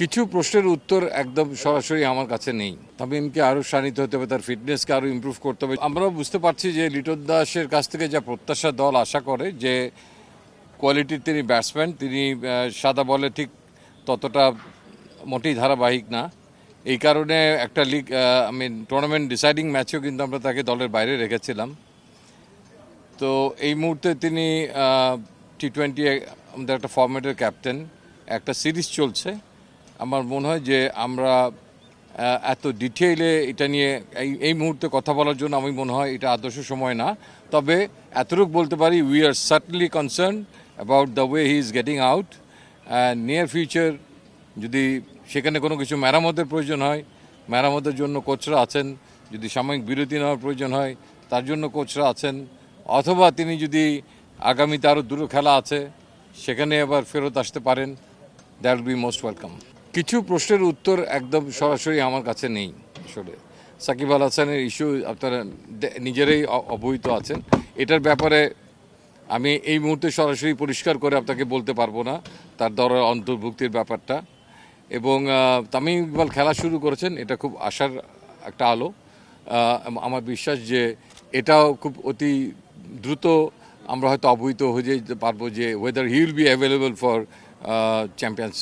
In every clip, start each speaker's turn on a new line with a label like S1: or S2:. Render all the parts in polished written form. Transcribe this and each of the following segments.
S1: কিছু প্রশ্নের উত্তর একদম সরাসরি আমার কাছে নেই। তামিমকে আরও শানিত হতে হবে, তার ফিটনেসকে আরও ইমপ্রুভ করতে হবে। আমরাও বুঝতে পারছি যে লিটন দাসের কাছ থেকে যা প্রত্যাশা দল আশা করে, যে কোয়ালিটির তিনি ব্যাটসম্যান, তিনি সাদা বলে ঠিক ততটা মোটেই ধারাবাহিক না। এই কারণে একটা লিগ টুর্নামেন্ট ডিসাইডিং ম্যাচেও কিন্তু আমরা তাকে দলের বাইরে রেখেছিলাম। তো এই মুহূর্তে তিনি টি-20 আমাদের একটা ফরম্যাটের ক্যাপ্টেন, একটা সিরিজ চলছে। আমার মনে হয় যে আমরা এত ডিটেইলে এটা নিয়ে এই মুহূর্তে কথা বলার জন্য আমি মনে হয় এটা আদর্শ সময় না। তবে এতটুকু বলতে পারি, we are সার্টনলি concern about the way he is getting out. Near future যদি সেখানে কোনো কিছু মেরামতের প্রয়োজন হয়, মেরামতের জন্য কোচরা আছেন। যদি সাময়িক বিরতি নেওয়ার প্রয়োজন হয়, তার জন্য কোচরা আছেন। অথবা তিনি যদি আগামীতে আরও দুটো খেলা আছে, সেখানে আবার ফেরত আসতে পারেন, that will be most welcome. কিছু প্রশ্নের উত্তর একদম সরাসরি আমার কাছে নেই। আসলে সাকিব আল হাসানের ইস্যু আপনারা নিজেরাই অবহিত আছেন। এটার ব্যাপারে আমি এই মুহূর্তে সরাসরি পরিষ্কার করে আপনাকে বলতে পারবো না তার দলের অন্তর্ভুক্তির ব্যাপারটা। এবং তামিম ইকবাল খেলা শুরু করেছেন, এটা খুব আশার একটা আলো। আমার বিশ্বাস যে এটাও খুব অতি দ্রুত আমরা হয়তো অবহিত হয়ে যেতে পারবো যে whether he will be available for champions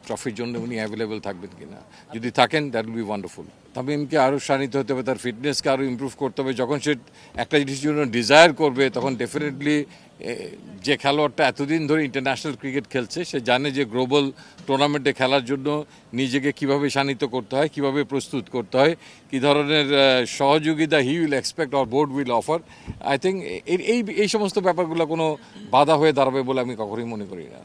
S1: ট্রফির জন্য উনি অ্যাভেলেবল থাকবেন কিনা। যদি থাকেন, দ্যাট উইল বি ওয়ান্ডারফুল। তামিমকে আরও শানিত হতে হবে, তার ফিটনেসকে আরও ইমপ্রুভ করতে হবে। যখন সে একটা জিনিসের জন্য ডিজায়ার করবে, তখন ডেফিনেটলি যে খেলোয়াড়টা এতদিন ধরে ইন্টারন্যাশনাল ক্রিকেট খেলছে, সে জানে যে গ্লোবাল টুর্নামেন্টে খেলার জন্য নিজেকে কিভাবে শানিত করতে হয়, কিভাবে প্রস্তুত করতে হয়, কী ধরনের সহযোগিতা he will expect or board will offer. I think এই সমস্ত ব্যাপারগুলো কোনো বাধা হয়ে দাঁড়াবে বলে আমি কখনোই মনে করি না।